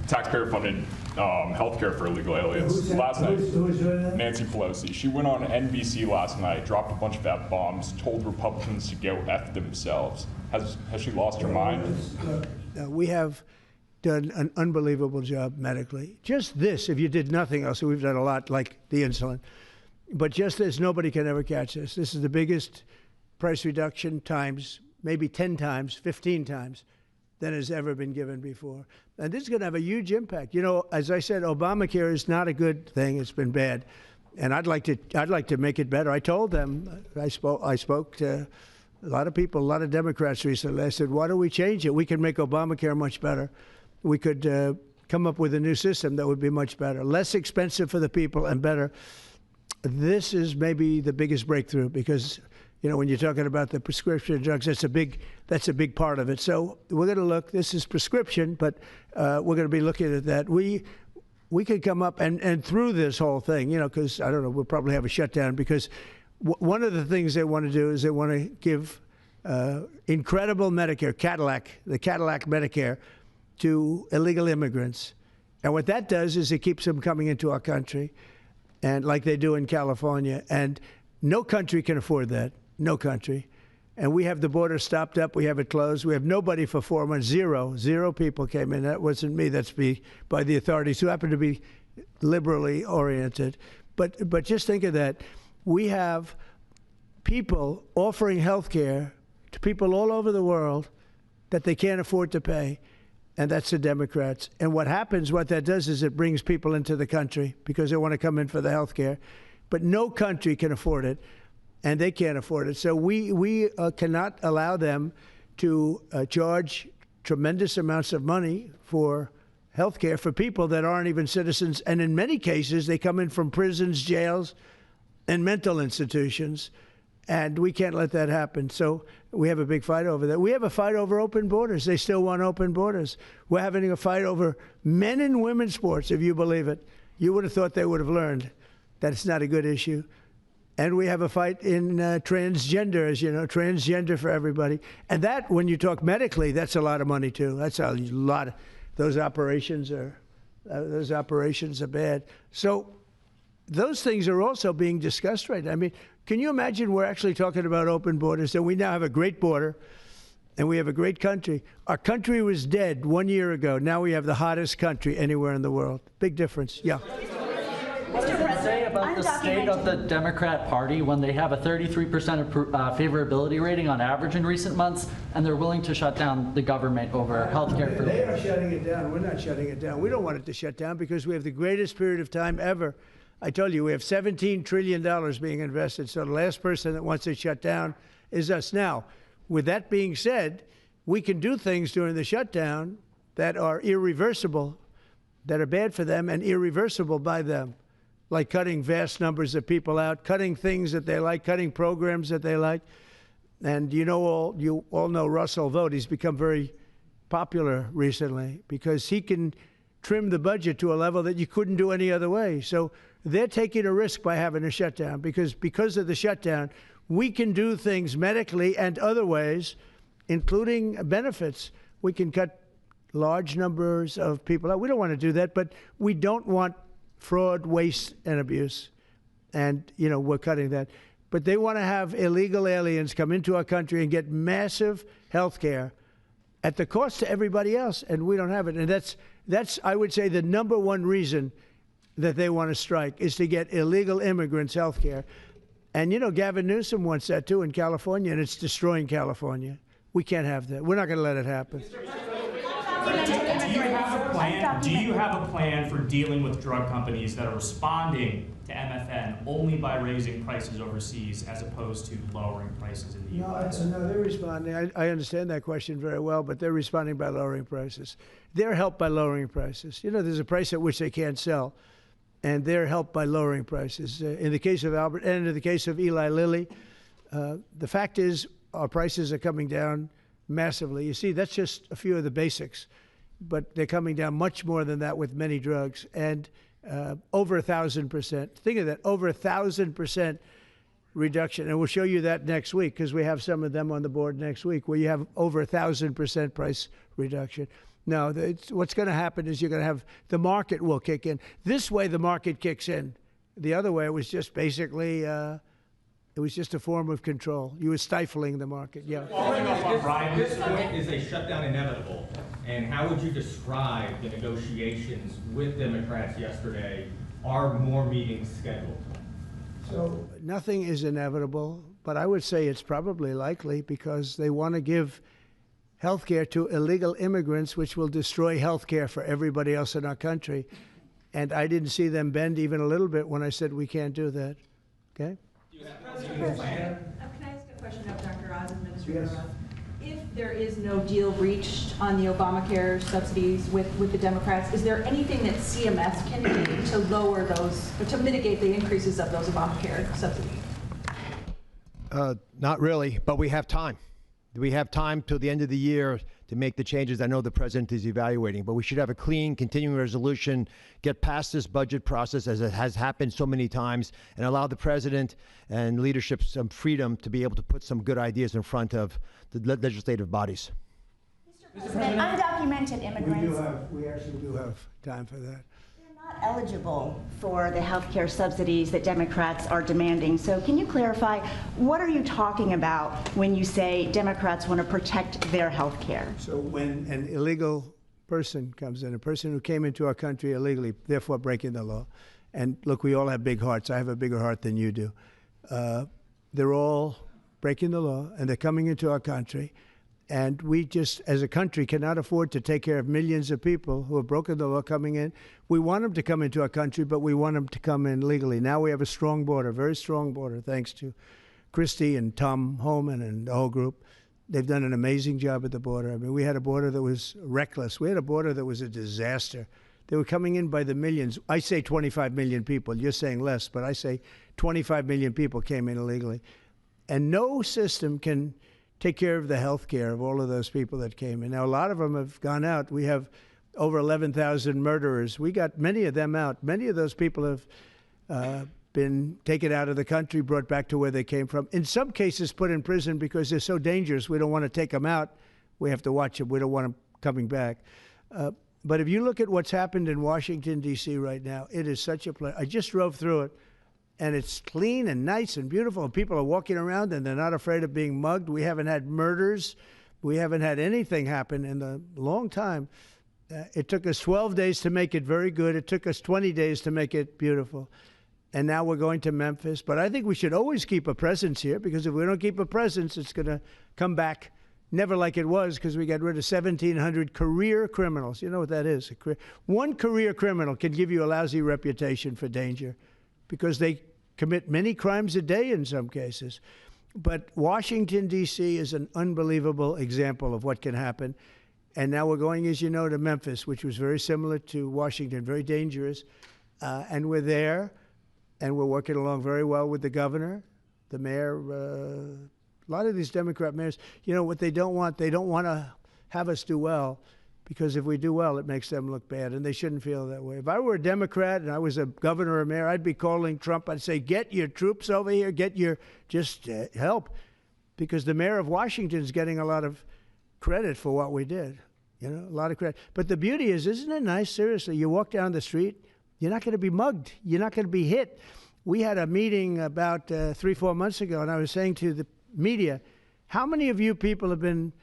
taxpayer-funded health care for illegal aliens. Last night, Nancy Pelosi, she went on NBC last night, dropped a bunch of F-bombs, told Republicans to go F themselves. Has she lost her mind? We have done an unbelievable job medically. Just this, if you did nothing else, we've done a lot, like the insulin. But just this, nobody can ever catch this. This is the biggest price reduction times, maybe 10 times, 15 times than has ever been given before. And this is going to have a huge impact. You know, as I said, Obamacare is not a good thing. It's been bad. And I'd like to make it better. I told them, I spoke to a lot of people, a lot of Democrats recently. I said, why don't we change it? We can make Obamacare much better. We could come up with a new system that would be much better, less expensive for the people and better. This is maybe the biggest breakthrough, because you know, when you're talking about the prescription drugs, that's a big part of it. So we're going to look. This is prescription, but we're going to be looking at that. We could come up and through this whole thing, you know, because I don't know, we'll probably have a shutdown, because one of the things they want to do is they want to give incredible Medicare, the Cadillac Medicare, to illegal immigrants. And what that does is it keeps them coming into our country, and like they do in California. And no country can afford that. No country. And we have the border stopped up. We have it closed. We have nobody for 4 months. Zero people came in. That wasn't me. That's by the authorities who happen to be liberally oriented. But just think of that. We have people offering health care to people all over the world that they can't afford to pay, and that's the Democrats. And what that does is it brings people into the country because they want to come in for the health care. But no country can afford it, and they can't afford it. So we cannot allow them to charge tremendous amounts of money for health care for people that aren't even citizens. And in many cases, they come in from prisons, jails, and mental institutions. And we can't let that happen. So we have a big fight over that. We have a fight over open borders. They still want open borders. We're having a fight over men and women's sports, if you believe it. You would have thought they would have learned that it's not a good issue. And we have a fight in transgender, as you know, transgender for everybody. And that, when you talk medically, that's a lot of money, too. That's a lot. Those operations are bad. So those things are also being discussed right now. I mean, can you imagine we're actually talking about open borders, and we now have a great border, and we have a great country. Our country was dead 1 year ago. Now we have the hottest country anywhere in the world. Big difference. Yeah. What does it say about the state of the Democrat Party when they have a 33% favorability rating on average in recent months, and they're willing to shut down the government over health care? They are shutting it down. We're not shutting it down. We don't want it to shut down because we have the greatest period of time ever. I told you, we have $17 trillion being invested, so the last person that wants it shut down is us. Now, with that being said, we can do things during the shutdown that are irreversible, that are bad for them and irreversible by them, like cutting vast numbers of people out, cutting things that they like, cutting programs that they like. And you all know Russell Vought. He's become very popular recently because he can trim the budget to a level that you couldn't do any other way. So they're taking a risk by having a shutdown because of the shutdown, we can do things medically and other ways, including benefits. We can cut large numbers of people out. We don't want to do that, but we don't want fraud, waste, and abuse. And, we're cutting that. But they want to have illegal aliens come into our country and get massive health care at the cost to everybody else, and we don't have it. And that's I would say, the number one reason that they want to strike is to get illegal immigrants health care. And, Gavin Newsom wants that, too, in California, and it's destroying California. We can't have that. We're not going to let it happen. Do you have a plan for dealing with drug companies that are responding to MFN only by raising prices overseas as opposed to lowering prices in the U.S.? No, they're responding. I understand that question very well, but they're responding by lowering prices. They're helped by lowering prices. There's a price at which they can't sell, and they're helped by lowering prices. In the case of Albert and in the case of Eli Lilly, the fact is our prices are coming down massively. You see, that's just a few of the basics, but they're coming down much more than that with many drugs, and over 1,000%. Think of that, over 1,000% reduction. And we'll show you that next week because we have some of them on the board next week where you have over 1,000% price reduction. No, what's going to happen is you're going to have the market will kick in. This way, the market kicks in. The other way, it was just basically it was just a form of control. You were stifling the market. Yeah. At this point, is a shutdown inevitable? And how would you describe the negotiations with Democrats yesterday? Are more meetings scheduled? So nothing is inevitable, but I would say it's probably likely because they want to give health care to illegal immigrants, which will destroy health care for everybody else in our country. And I didn't see them bend even a little bit when I said we can't do that. Okay? Can I ask a question of Dr. Oz, Administrator Oz? If there is no deal reached on the Obamacare subsidies with the Democrats, is there anything that CMS can do to lower those, or to mitigate the increases of those Obamacare subsidies? Not really, but we have time. We have time till the end of the year to make the changes I know the president is evaluating. But we should have a clean, continuing resolution, get past this budget process as it has happened so many times, and allow the president and leadership some freedom to be able to put some good ideas in front of the legislative bodies. Mr. President, undocumented immigrants. We actually do have time for that. They're not eligible for the health care subsidies that Democrats are demanding. So can you clarify, what are you talking about when you say Democrats want to protect their health care? So when an illegal person comes in, a person who came into our country illegally, therefore breaking the law, and look, we all have big hearts. I have a bigger heart than you do. They're all breaking the law, and they're coming into our country. And we just, as a country, cannot afford to take care of millions of people who have broken the law coming in. We want them to come into our country, but we want them to come in legally. Now we have a strong border, very strong border, thanks to Christie and Tom Homan and the whole group. They've done an amazing job at the border. I mean, we had a border that was reckless. We had a border that was a disaster. They were coming in by the millions. I say 25 million people. You're saying less, but I say 25 million people came in illegally. And no system can take care of the health care of all of those people that came in. Now, a lot of them have gone out. We have over 11,000 murderers. We got many of them out. Many of those people have been taken out of the country, brought back to where they came from. In some cases, put in prison because they're so dangerous. We don't want to take them out. We have to watch them. We don't want them coming back. But if you look at what's happened in Washington, D.C. right now, it is such a place. I just drove through it. And it's clean and nice and beautiful, and people are walking around and they're not afraid of being mugged. We haven't had murders. We haven't had anything happen in a long time. It took us 12 days to make it very good. It took us 20 days to make it beautiful. And now we're going to Memphis. But I think we should always keep a presence here, because if we don't keep a presence, it's going to come back never like it was, because we got rid of 1,700 career criminals. You know what that is? One career criminal can give you a lousy reputation for danger, because they commit many crimes a day in some cases. But Washington, D.C. is an unbelievable example of what can happen. And now we're going, as you know, to Memphis, which was very similar to Washington, very dangerous. And we're there, and we're working along very well with the governor, the mayor. A lot of these Democrat mayors, you know what they don't want to have us do well, because if we do well, it makes them look bad, and they shouldn't feel that way. If I were a Democrat and I was a governor or mayor, I'd be calling Trump. I'd say, get your troops over here, just help, because the mayor of Washington is getting a lot of credit for what we did, a lot of credit. But the beauty is, isn't it nice, seriously, you walk down the street, you're not going to be mugged, you're not going to be hit. We had a meeting about 3-4 months ago, and I was saying to the media, how many of you people have been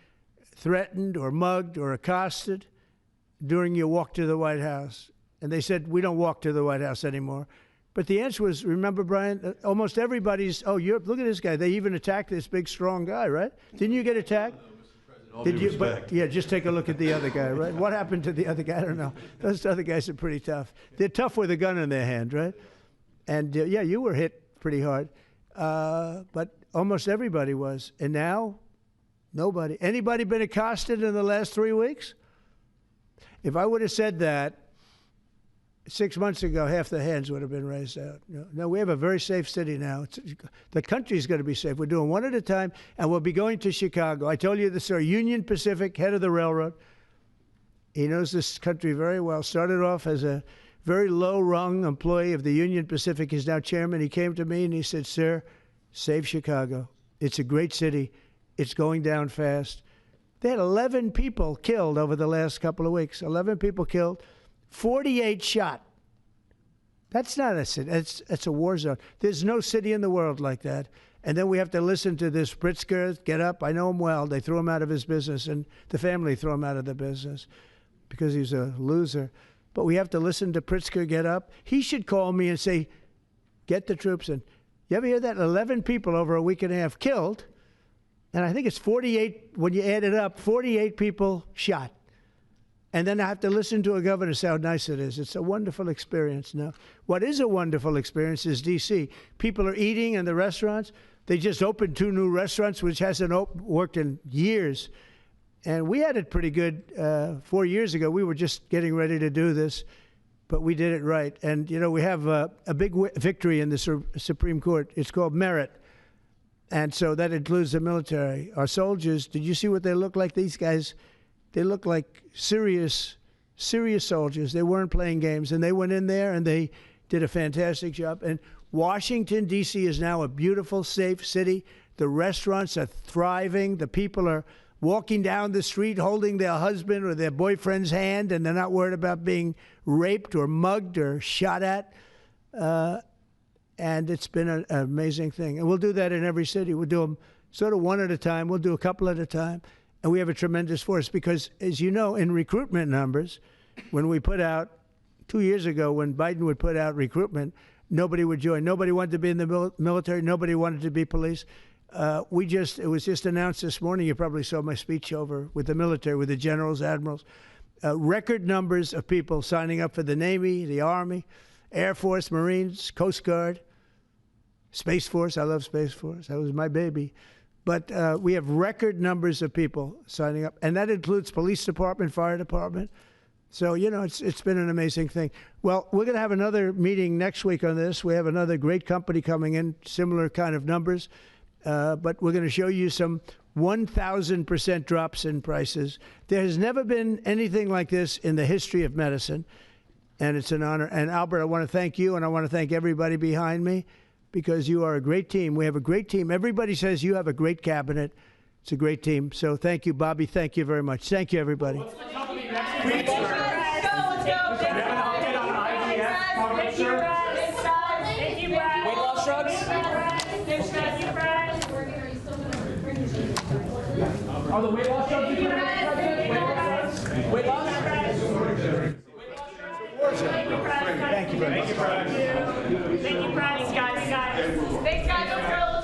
threatened or mugged or accosted during your walk to the White House? And they said, we don't walk to the White House anymore. But the answer was, remember, Brian, almost everybody's, look at this guy. They even attacked this big, strong guy, right? Didn't you get attacked? Did you? But, yeah, just take a look at the other guy, right? What happened to the other guy? I don't know. Those other guys are pretty tough. They're tough with a gun in their hand, right? And, yeah, you were hit pretty hard. But almost everybody was. And now, nobody. Anybody been accosted in the last 3 weeks? If I would have said that 6 months ago, half the hands would have been raised out. No, we have a very safe city now. The country's going to be safe. We're doing one at a time, and we'll be going to Chicago. I told you this, sir. Union Pacific, head of the railroad. He knows this country very well. Started off as a very low-rung employee of the Union Pacific. He's now chairman. He came to me and he said, sir, save Chicago. It's a great city. It's going down fast. They had 11 people killed over the last couple of weeks. 11 people killed, 48 shot. That's not a city. It's a war zone. There's no city in the world like that. And then we have to listen to this Pritzker get up. I know him well. They threw him out of his business, and the family threw him out of the business because he's a loser. But we have to listen to Pritzker get up. He should call me and say, get the troops in. You ever hear that? 11 people over a week and a half killed. And I think it's 48, when you add it up, 48 people shot. And then I have to listen to a governor say how nice it is. It's a wonderful experience. Now, what is a wonderful experience is D.C. People are eating in the restaurants. They just opened 2 new restaurants, which hasn't worked in years. And we had it pretty good 4 years ago. We were just getting ready to do this, but we did it right. And, we have a big victory in the Supreme Court. It's called merit. And so that includes the military. Our soldiers, did you see what they look like? These guys, they look like serious soldiers. They weren't playing games. And they went in there and they did a fantastic job. And Washington, D.C. is now a beautiful, safe city. The restaurants are thriving. The people are walking down the street holding their husband or their boyfriend's hand, and they're not worried about being raped or mugged or shot at. And it's been an amazing thing. And we'll do that in every city. We'll do them sort of one at a time. We'll do a couple at a time. And we have a tremendous force because, as you know, in recruitment numbers, when we put out, 2 years ago, when Biden would put out recruitment, nobody would join. Nobody wanted to be in the military. Nobody wanted to be police. It was just announced this morning. You probably saw my speech over with the military, with the generals, admirals. Record numbers of people signing up for the Navy, the Army, Air Force, Marines, Coast Guard, Space Force. I love Space Force. That was my baby. But we have record numbers of people signing up, and that includes police department, fire department. So, you know, it's been an amazing thing. Well, we're going to have another meeting next week on this. We have another great company coming in, similar kind of numbers. But we're going to show you some 1,000% drops in prices. There has never been anything like this in the history of medicine, and it's an honor. And Albert, I want to thank you, and I want to thank everybody behind me, because you are a great team. We have a great team. Everybody says you have a great cabinet. It's a great team. So thank you, Bobby. Thank you very much. Thank you, everybody. Weight loss drugs? Are the weight loss drugs? Weight loss? Thank you very much. Thank you, Brad. Thanks, guys. Thanks, guys.